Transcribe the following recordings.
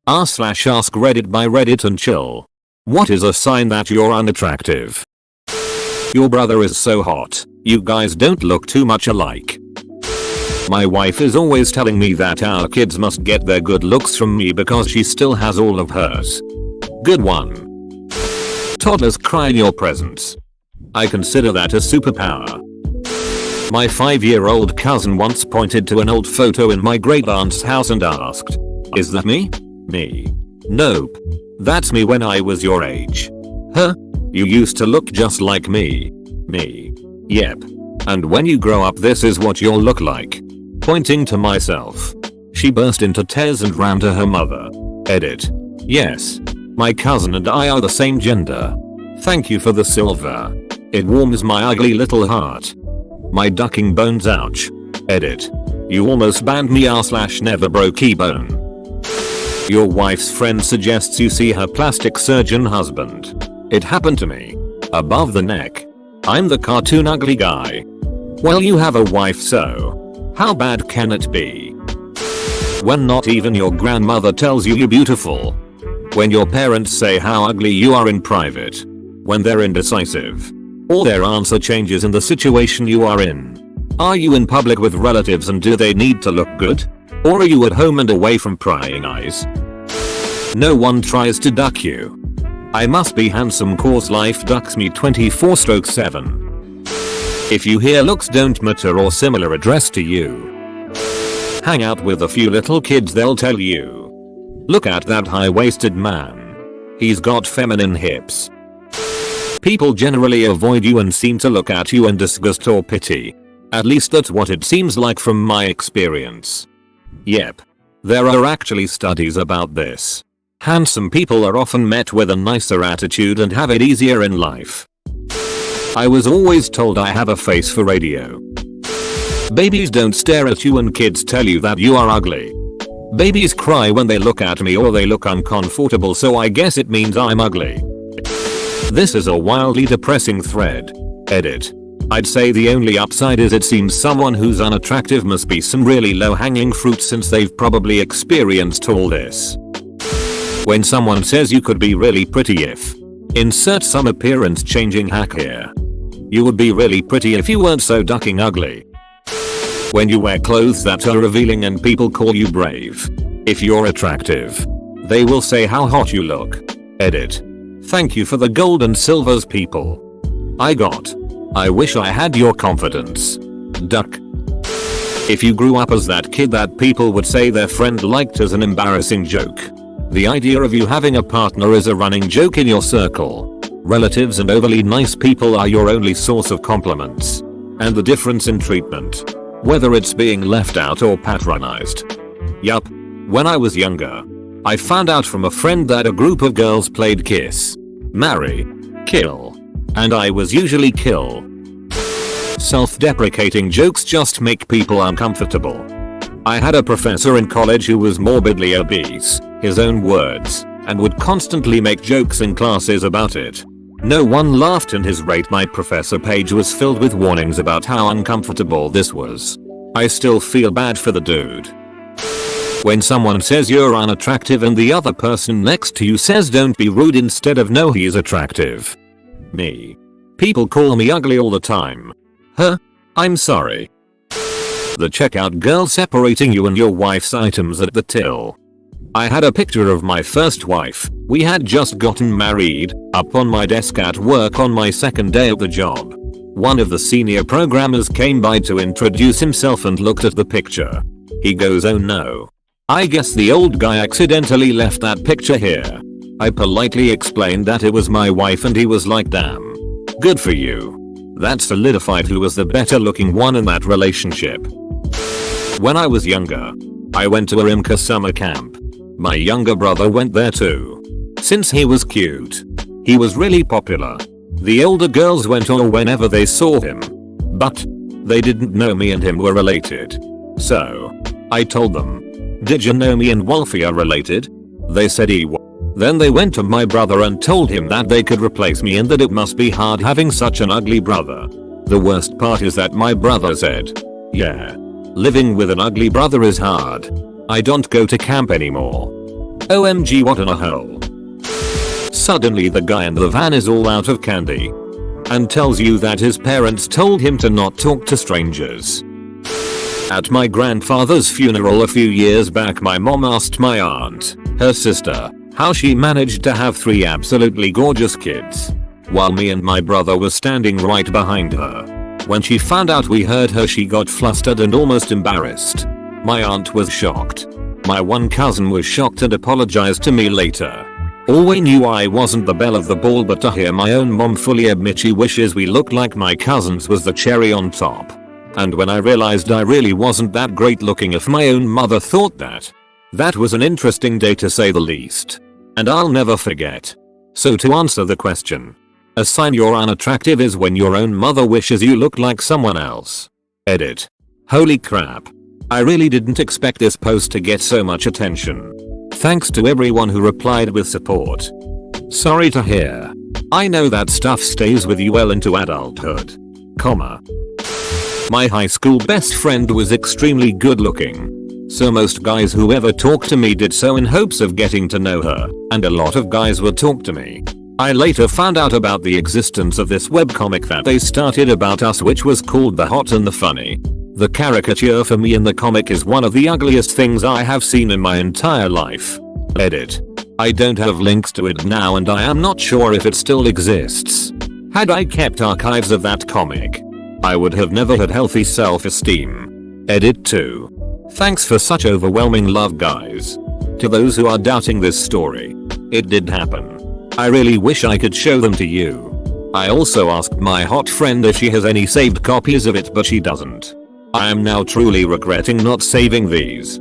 r/Askreddit by Reddit and chill. What is a sign that you're unattractive? Your brother is so hot. You guys don't look too much alike. My wife is always telling me that our kids must get their good looks from me because she still has all of hers. Good one. Toddlers cry in your presence. I consider that a superpower. My 5-year-old cousin once pointed to an old photo in my great aunt's house and asked, "Is that me?" Me. Nope. That's me when I was your age. Huh? You used to look just like me. Me. Yep. And when you grow up this is what you'll look like. Pointing to myself. She burst into tears and ran to her mother. Edit. Yes. My cousin and I are the same gender. Thank you for the silver. It warms my ugly little heart. My ducking bones ouch. Edit. You almost banned me r/never broke e-bone. Your wife's friend suggests you see her plastic surgeon husband. It happened to me. Above the neck. I'm the cartoon ugly guy. Well, you have a wife, so how bad can it be? When not even your grandmother tells you you're beautiful. When your parents say how ugly you are in private. When they're indecisive. Or their answer changes in the situation you are in. Are you in public with relatives and do they need to look good? Or are you at home and away from prying eyes? No one tries to duck you. I must be handsome cause life ducks me 24/7. If you hear looks don't matter or similar addressed to you. Hang out with a few little kids, they'll tell you. Look at that high-waisted man. He's got feminine hips. People generally avoid you and seem to look at you in disgust or pity. At least that's what it seems like from my experience. Yep. There are actually studies about this. Handsome people are often met with a nicer attitude and have it easier in life. I was always told I have a face for radio. Babies don't stare at you and kids tell you that you are ugly. Babies cry when they look at me or they look uncomfortable, so I guess it means I'm ugly. This is a wildly depressing thread. Edit. I'd say the only upside is it seems someone who's unattractive must be some really low-hanging fruit since they've probably experienced all this. When someone says you could be really pretty if. Insert some appearance changing hack here. You would be really pretty if you weren't so ducking ugly. When you wear clothes that are revealing and people call you brave. If you're attractive. They will say how hot you look. Edit. Thank you for the gold and silvers, people. I wish I had your confidence. Duck. If you grew up as that kid that people would say their friend liked as an embarrassing joke. The idea of you having a partner is a running joke in your circle. Relatives and overly nice people are your only source of compliments. And the difference in treatment. Whether it's being left out or patronized. Yup. When I was younger. I found out from a friend that a group of girls played kiss, marry, kill. And I was usually kill. Self-deprecating jokes just make people uncomfortable. I had a professor in college who was morbidly obese, his own words, and would constantly make jokes in classes about it. No one laughed and his Rate My Professor page was filled with warnings about how uncomfortable this was. I still feel bad for the dude. When someone says you're unattractive and the other person next to you says don't be rude instead of no he's attractive. Me. People call me ugly all the time. Huh? I'm sorry. The checkout girl separating you and your wife's items at the till. I had a picture of my first wife, we had just gotten married, up on my desk at work on my second day at the job. One of the senior programmers came by to introduce himself and looked at the picture. He goes, "Oh no. I guess the old guy accidentally left that picture here." I politely explained that it was my wife and he was like, "Damn. Good for you." That solidified who was the better looking one in that relationship. When I was younger, I went to a IMCA summer camp. My younger brother went there too. Since he was cute, he was really popular. The older girls went all whenever they saw him. But they didn't know me and him were related. So I told them, "Did you know me and Wolfie are related?" They said he was. Then they went to my brother and told him that they could replace me and that it must be hard having such an ugly brother. The worst part is that my brother said, "Yeah. Living with an ugly brother is hard. I don't go to camp anymore." OMG, what in a hole. Suddenly the guy in the van is all out of candy and tells you that his parents told him to not talk to strangers. At my grandfather's funeral a few years back, my mom asked my aunt, her sister, how she managed to have 3 absolutely gorgeous kids, while me and my brother were standing right behind her. When she found out we heard her, she got flustered and almost embarrassed. My aunt was shocked. My one cousin was shocked and apologized to me later. All we knew I wasn't the belle of the ball, but to hear my own mom fully admit she wishes we looked like my cousins was the cherry on top. And when I realized I really wasn't that great looking if my own mother thought that. That was an interesting day to say the least. And I'll never forget. So to answer the question, a sign you're unattractive is when your own mother wishes you looked like someone else. Edit. Holy crap. I really didn't expect this post to get so much attention. Thanks to everyone who replied with support. Sorry to hear. I know that stuff stays with you well into adulthood. Comma. My high school best friend was extremely good looking. So most guys who ever talked to me did so in hopes of getting to know her, and a lot of guys would talk to me. I later found out about the existence of this webcomic that they started about us, which was called The Hot and the Funny. The caricature for me in the comic is one of the ugliest things I have seen in my entire life. Edit. I don't have links to it now and I am not sure if it still exists. Had I kept archives of that comic, I would have never had healthy self-esteem. Edit 2. Thanks for such overwhelming love, guys. To those who are doubting this story, it did happen. I really wish I could show them to you. I also asked my hot friend if she has any saved copies of it, but she doesn't. I am now truly regretting not saving these.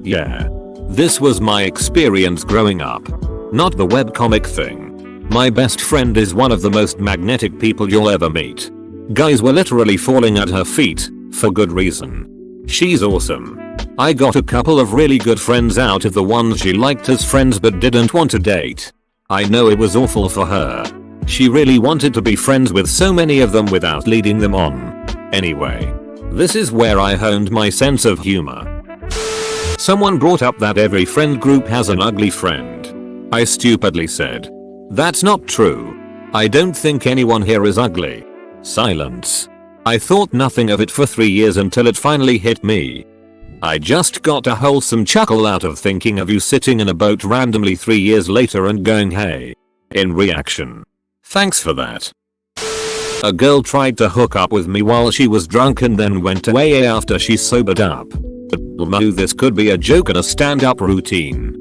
Yeah. This was my experience growing up. Not the webcomic thing. My best friend is one of the most magnetic people you'll ever meet. Guys were literally falling at her feet, for good reason. She's awesome. I got a couple of really good friends out of the ones she liked as friends but didn't want to date. I know it was awful for her. She really wanted to be friends with so many of them without leading them on. Anyway. This is where I honed my sense of humor. Someone brought up that every friend group has an ugly friend. I stupidly said, that's not true. I don't think anyone here is ugly. Silence. I thought nothing of it for 3 years until it finally hit me. I just got a wholesome chuckle out of thinking of you sitting in a boat randomly 3 years later and going hey. In reaction. Thanks for that. A girl tried to hook up with me while she was drunk and then went to AA after she sobered up. But knew this could be a joke and a stand-up routine.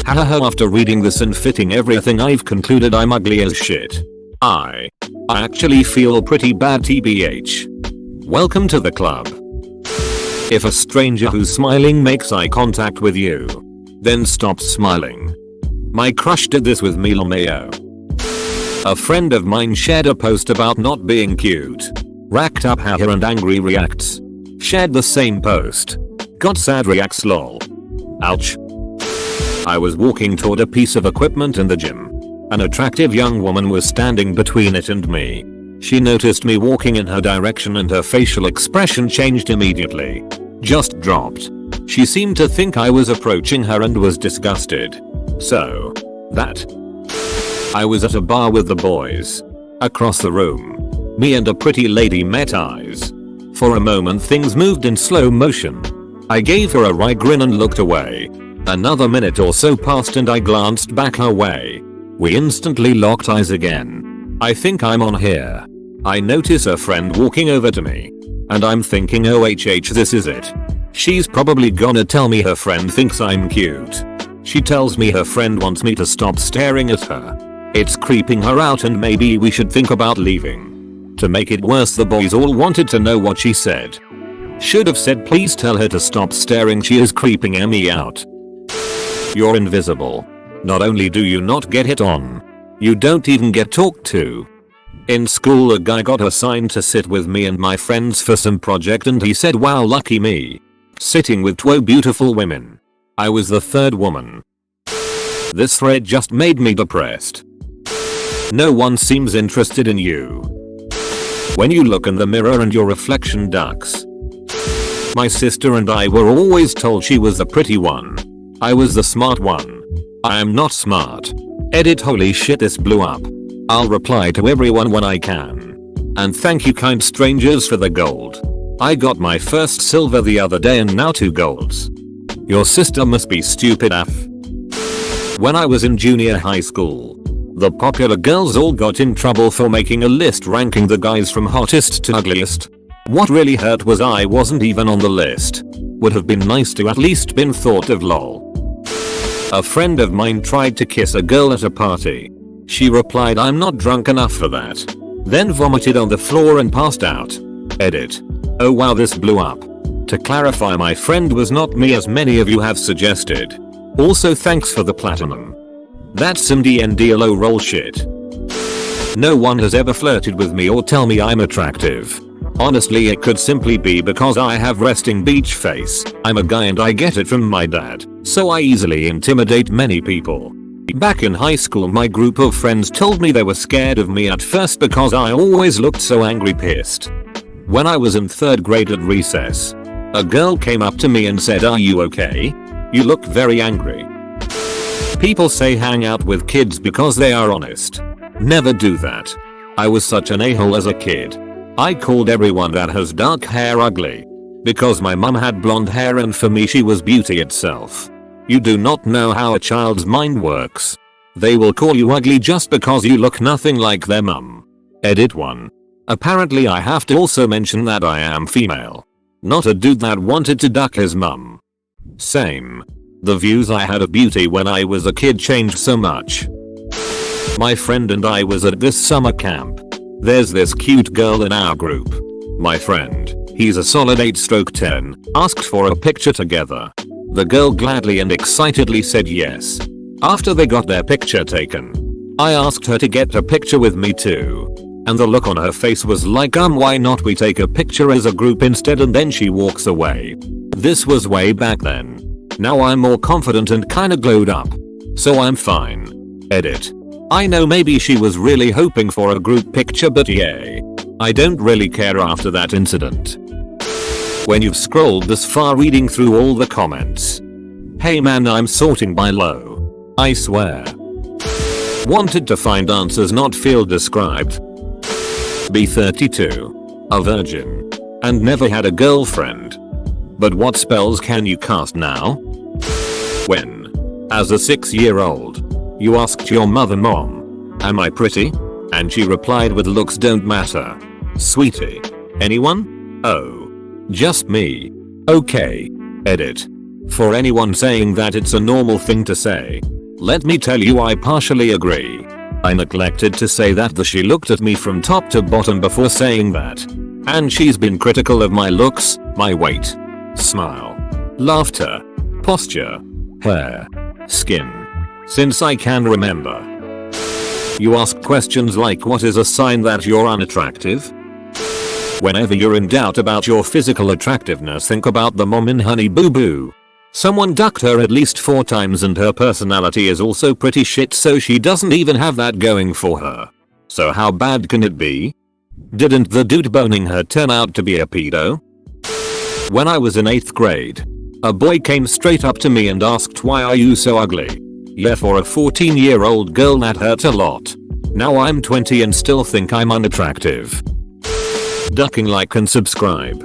Hahaha, after reading this and fitting everything I've concluded I'm ugly as shit. I actually feel pretty bad tbh. Welcome to the club. If a stranger who's smiling makes eye contact with you, then stop smiling. My crush did this with me LMAO. A friend of mine shared a post about not being cute. Racked up hair and angry reacts. Shared the same post. Got sad reacts lol. Ouch. I was walking toward a piece of equipment in the gym. An attractive young woman was standing between it and me. She noticed me walking in her direction and her facial expression changed immediately. Just dropped. She seemed to think I was approaching her and was disgusted. So, that. I was at a bar with the boys. Across the room, me and a pretty lady met eyes. For a moment things moved in slow motion. I gave her a wry grin and looked away. Another minute or so passed and I glanced back her way. We instantly locked eyes again. I think I'm on here. I notice a friend walking over to me. And I'm thinking OHH, this is it. She's probably gonna tell me her friend thinks I'm cute. She tells me her friend wants me to stop staring at her. It's creeping her out and maybe we should think about leaving. To make it worse, the boys all wanted to know what she said. Should have said please tell her to stop staring, she is creeping me out. You're invisible. Not only do you not get hit on, you don't even get talked to. In school a guy got assigned to sit with me and my friends for some project and he said wow lucky me. Sitting with 2 beautiful women. I was the 3rd woman. This thread just made me depressed. No one seems interested in you. When you look in the mirror and your reflection ducks. My sister and I were always told she was the pretty one. I was the smart one. I am not smart. Edit holy shit this blew up. I'll reply to everyone when I can. And thank you kind strangers for the gold. I got my first silver the other day and now 2 golds. Your sister must be stupid af. When I was in junior high school, the popular girls all got in trouble for making a list ranking the guys from hottest to ugliest. What really hurt was I wasn't even on the list. Would have been nice to at least been thought of lol. A friend of mine tried to kiss a girl at a party. She replied I'm not drunk enough for that. Then vomited on the floor and passed out. Edit. Oh wow this blew up. To clarify my friend was not me as many of you have suggested. Also thanks for the platinum. That's some DNDLO roll shit. No one has ever flirted with me or tell me I'm attractive. Honestly it could simply be because I have resting beach face. I'm a guy and I get it from my dad, so I easily intimidate many people. Back in high school my group of friends told me they were scared of me at first because I always looked so angry pissed. When I was in 3rd grade at recess, a girl came up to me and said are you okay? You look very angry. People say hang out with kids because they are honest. Never do that. I was such an a-hole as a kid. I called everyone that has dark hair ugly. Because my mum had blonde hair and for me she was beauty itself. You do not know how a child's mind works. They will call you ugly just because you look nothing like their mum. Edit 1. Apparently I have to also mention that I am female. Not a dude that wanted to duck his mum. Same. The views I had of beauty when I was a kid changed so much. My friend and I was at this summer camp. There's this cute girl in our group. My friend, he's a solid 8/10, asked for a picture together. The girl gladly and excitedly said yes. After they got their picture taken, I asked her to get a picture with me too. And the look on her face was like why not we take a picture as a group instead, and then she walks away. This was way back then. Now I'm more confident and kinda glowed up. So I'm fine. Edit. I know maybe she was really hoping for a group picture but yay. I don't really care after that incident. When you've scrolled this far reading through all the comments. Hey man I'm sorting by low. I swear. Wanted to find answers not field described. Be 32. A virgin. And never had a girlfriend. But what spells can you cast now? When, as a 6-year-old, you asked your mom, am I pretty? And she replied with looks don't matter. Sweetie. Anyone? Oh. Just me. Okay. Edit. For anyone saying that it's a normal thing to say, let me tell you I partially agree. I neglected to say that she looked at me from top to bottom before saying that. And she's been critical of my looks, my weight, smile, laughter, posture, hair, skin. Since I can remember. You ask questions like what is a sign that you're unattractive? Whenever you're in doubt about your physical attractiveness think about the mom in Honey Boo Boo. Someone ducked her at least 4 times and her personality is also pretty shit so she doesn't even have that going for her. So how bad can it be? Didn't the dude boning her turn out to be a pedo? When I was in 8th grade, a boy came straight up to me and asked why are you so ugly? Yeah for a 14-year-old girl that hurt a lot. Now I'm 20 and still think I'm unattractive. Ducking like and subscribe.